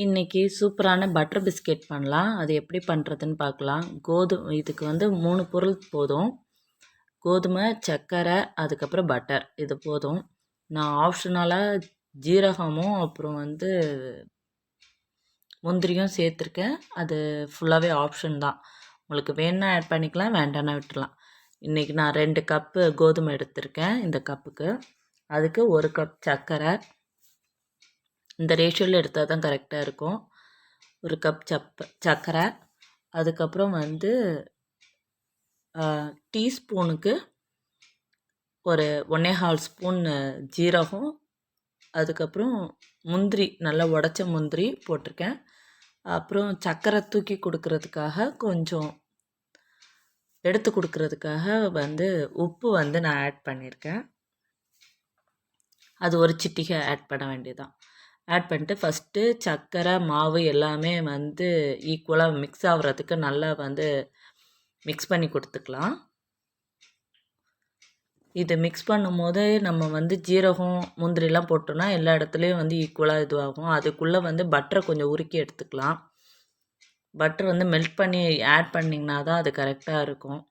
இன்றைக்கி சூப்பரான butter biscuit பண்ணலாம். அது எப்படி பண்ணுறதுன்னு பார்க்கலாம். இதுக்கு வந்து 3 பொருள் போதும். கோதுமை, சர்க்கரை, அதுக்கப்புறம் பட்டர். இது போதும். நான் ஆப்ஷனலாக ஜீரகமும் அப்புறம் வந்து முந்திரியும் சேர்த்துருக்கேன். அது ஃபுல்லாகவே ஆப்ஷன் தான். உங்களுக்கு வேணுன்னா ஆட் பண்ணிக்கலாம், வேண்டாம்னா விட்டுடலாம். இன்றைக்கி நான் 2 கப்பு கோதுமை எடுத்திருக்கேன் இந்த கப்புக்கு. அதுக்கு 1 கப் சர்க்கரை. இந்த ரேஷியோவில் எடுத்தால் தான் கரெக்டாக இருக்கும். 1 கப் சர்க்கரை. அதுக்கப்புறம் வந்து டீஸ்பூனுக்கு ஒரு 1.25 ஸ்பூன் ஜீரகம். அதுக்கப்புறம் முந்திரி, நல்லா உடச்ச முந்திரி போட்டிருக்கேன். அப்புறம் சர்க்கரை தூக்கி கொடுக்கறதுக்காக கொஞ்சம் எடுத்து கொடுக்கறதுக்காக வந்து உப்பு வந்து நான் ஆட் பண்ணியிருக்கேன். அது ஒரு சிட்டிகை ஆட் பண்ண வேண்டியதான். ஆட் பண்ணிட்டு ஃபஸ்ட்டு சர்க்கரை மாவு எல்லாமே வந்து ஈக்குவலாக மிக்ஸ் ஆகுறதுக்கு நல்லா வந்து மிக்ஸ் பண்ணி கொடுத்துக்கலாம். இது மிக்ஸ் பண்ணும்போது நம்ம வந்து ஜீரகம் முந்திரிலாம் போட்டோன்னா எல்லா இடத்துலையும் வந்து ஈக்குவலாக இதுவாகும். அதுக்குள்ளே வந்து பட்டரை கொஞ்சம் உருக்கி எடுத்துக்கலாம். பட்டர் வந்து மெல்ட் பண்ணி ஆட் பண்ணிங்கன்னா தான் அது கரெக்டாக இருக்கும்.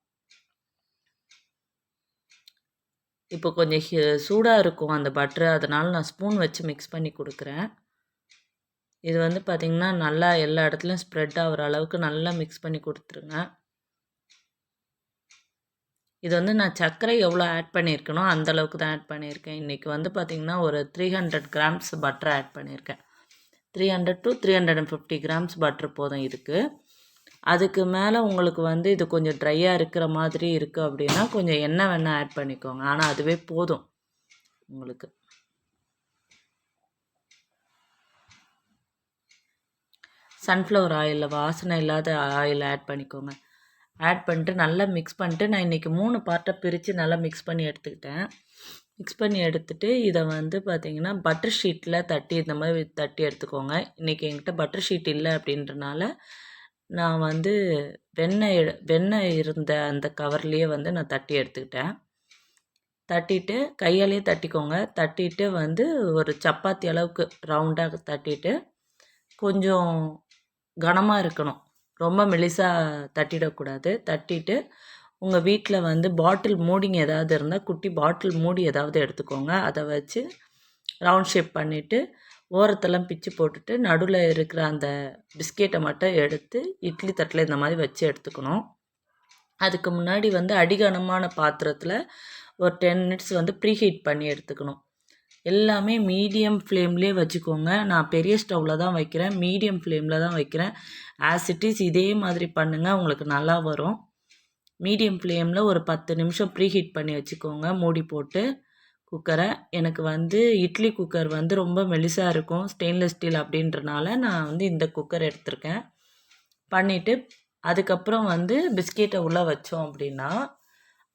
இப்போ கொஞ்சம் சூடாக இருக்கும் அந்த பட்ரு, அதனால் நான் ஸ்பூன் வச்சு மிக்ஸ் பண்ணி கொடுக்குறேன். இது வந்து பார்த்திங்கன்னா நல்லா எல்லா இடத்துலையும் ஸ்ப்ரெட் ஆகிற அளவுக்கு நல்லா மிக்ஸ் பண்ணி கொடுத்துருங்க. இது வந்து நான் சர்க்கரை எவ்வளோ ஆட் பண்ணியிருக்கனோ அந்தளவுக்கு தான் ஆட் பண்ணியிருக்கேன். இன்றைக்கி வந்து பார்த்திங்கன்னா ஒரு 300 கிராம்ஸ் பட்டர் ஆட் பண்ணியிருக்கேன். 300 to 350 கிராம்ஸ் பட்ரு போதும் இதுக்கு. அதுக்கு மேலே உங்களுக்கு வந்து இது கொஞ்சம் ட்ரையாக இருக்கிற மாதிரி இருக்குது அப்படின்னா கொஞ்சம் எண்ணெய் வேணால் ஆட் பண்ணிக்கோங்க. ஆனால் அதுவே போதும் உங்களுக்கு. சன்ஃப்ளவர் ஆயிலில் வாசனை இல்லாத ஆயில் ஆட் பண்ணிக்கோங்க. ஆட் பண்ணிட்டு நல்லா மிக்ஸ் பண்ணிட்டு நான் இன்றைக்கி 3 பார்ட்டாக பிரித்து நல்லா மிக்ஸ் பண்ணி எடுத்துக்கிட்டேன். மிக்ஸ் பண்ணி எடுத்துகிட்டு இதை வந்து பார்த்திங்கன்னா பட்டர் ஷீட்டில் தட்டி இந்த மாதிரி தட்டி எடுத்துக்கோங்க. இன்றைக்கி என்கிட்ட பட்டர் ஷீட் இல்லை அப்படின்றனால நான் வந்து வெண்ணெய் இருந்த அந்த கவர்லேயே வந்து நான் தட்டி எடுத்துக்கிட்டேன். தட்டிட்டு கையாலேயே தட்டிக்கோங்க. தட்டிட்டு வந்து ஒரு சப்பாத்தி அளவுக்கு ரவுண்டாக தட்டிட்டு கொஞ்சம் கனமாக இருக்கணும். ரொம்ப மெலிசாக தட்டிடக்கூடாது. தட்டிட்டு உங்கள் வீட்டில் வந்து பாட்டில் மூடிங்க ஏதாவது இருந்தால் குட்டி பாட்டில் மூடி ஏதாவது எடுத்துக்கோங்க. அதை வச்சு ரவுண்ட் ஷேப் பண்ணிவிட்டு ஓரத்தெல்லாம் பிச்சு போட்டுட்டு நடுவில் இருக்கிற அந்த பிஸ்கெட்டை மட்டும் எடுத்து இட்லி தட்டில் இந்த மாதிரி வச்சு எடுத்துக்கணும். அதுக்கு முன்னாடி வந்து அடிகனமான பாத்திரத்தில் ஒரு 10 மினிட்ஸ் வந்து ப்ரீஹீட் பண்ணி எடுத்துக்கணும். எல்லாமே மீடியம் ஃப்ளேம்லேயே வச்சுக்கோங்க. நான் பெரிய ஸ்டவ்வில் தான் வைக்கிறேன், மீடியம் ஃப்ளேமில் தான் வைக்கிறேன். ஆஸ் இட் இஸ் இதே மாதிரி பண்ணுங்கள், உங்களுக்கு நல்லா வரும். மீடியம் ஃப்ளேமில் ஒரு 10 நிமிஷம் ப்ரீஹீட் பண்ணி வச்சுக்கோங்க மூடி போட்டு குக்கரை. எனக்கு வந்து இட்லி குக்கர் வந்து ரொம்ப மெலிசாக இருக்கும், ஸ்டெயின்லெஸ் ஸ்டீல் அப்படின்றனால நான் வந்து இந்த குக்கர் எடுத்திருக்கேன். பண்ணிவிட்டு அதுக்கப்புறம் வந்து பிஸ்கெட்டை உள்ளே வச்சோம் அப்படின்னா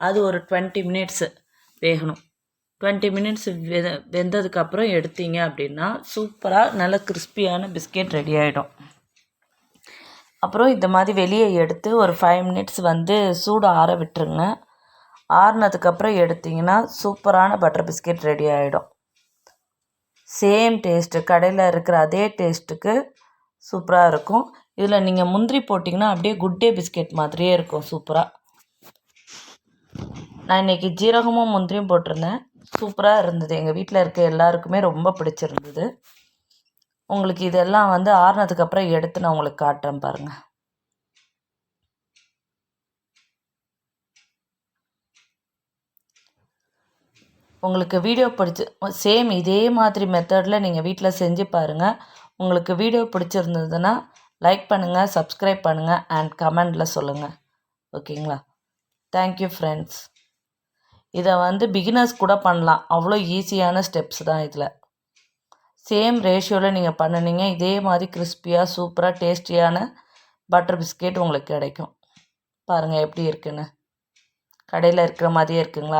அது ஒரு 20 மினிட்ஸு வேகணும். 20 மினிட்ஸ் வெந்ததுக்கப்புறம் எடுத்தீங்க அப்படின்னா சூப்பராக நல்ல கிறிஸ்பியான பிஸ்கெட் ரெடி ஆகிடும். அப்புறம் இந்த மாதிரி வெளியே எடுத்து ஒரு 5 மினிட்ஸ் வந்து சூடு ஆற விட்டுருங்க. ஆறுனதுக்கப்புறம் எடுத்திங்கன்னா சூப்பரான பட்டர் பிஸ்கெட் ரெடி ஆகிடும். சேம் டேஸ்ட்டு, கடையில் இருக்கிற அதே டேஸ்ட்டுக்கு சூப்பராக இருக்கும். இதில் நீங்கள் முந்திரி போட்டிங்கன்னா அப்படியே குட் டே பிஸ்கெட் மாதிரியே இருக்கும் சூப்பராக. நான் இன்றைக்கி ஜீரகமும் முந்திரியும் போட்டிருந்தேன். சூப்பராக இருந்தது. எங்கள் வீட்டில் இருக்க எல்லாருக்குமே ரொம்ப பிடிச்சிருந்தது. உங்களுக்கு இதெல்லாம் வந்து ஆறுனதுக்கப்புறம் எடுத்து நான் உங்களுக்கு காட்டுறேன் பாருங்கள். உங்களுக்கு வீடியோ சேம் இதே மாதிரி மெத்தடில் நீங்கள் வீட்டில் செஞ்சு பாருங்கள். உங்களுக்கு வீடியோ பிடிச்சிருந்ததுன்னா லைக் பண்ணுங்கள், சப்ஸ்கிரைப் பண்ணுங்கள் அண்ட் கமெண்டில் சொல்லுங்கள். ஓகேங்களா? Thank you friends. இதை வந்து பிகினர்ஸ் கூட பண்ணலாம். அவ்வளோ ஈஸியான ஸ்டெப்ஸ் தான் இதில். சேம் ரேஷியோவில் நீங்கள் பண்ணினீங்க இதே மாதிரி கிறிஸ்பியாக சூப்பராக டேஸ்டியான பட்டர் பிஸ்கெட் உங்களுக்கு கிடைக்கும். பாருங்கள் எப்படி இருக்குன்னு. கடையில் இருக்கிற மாதிரியே இருக்குங்களா?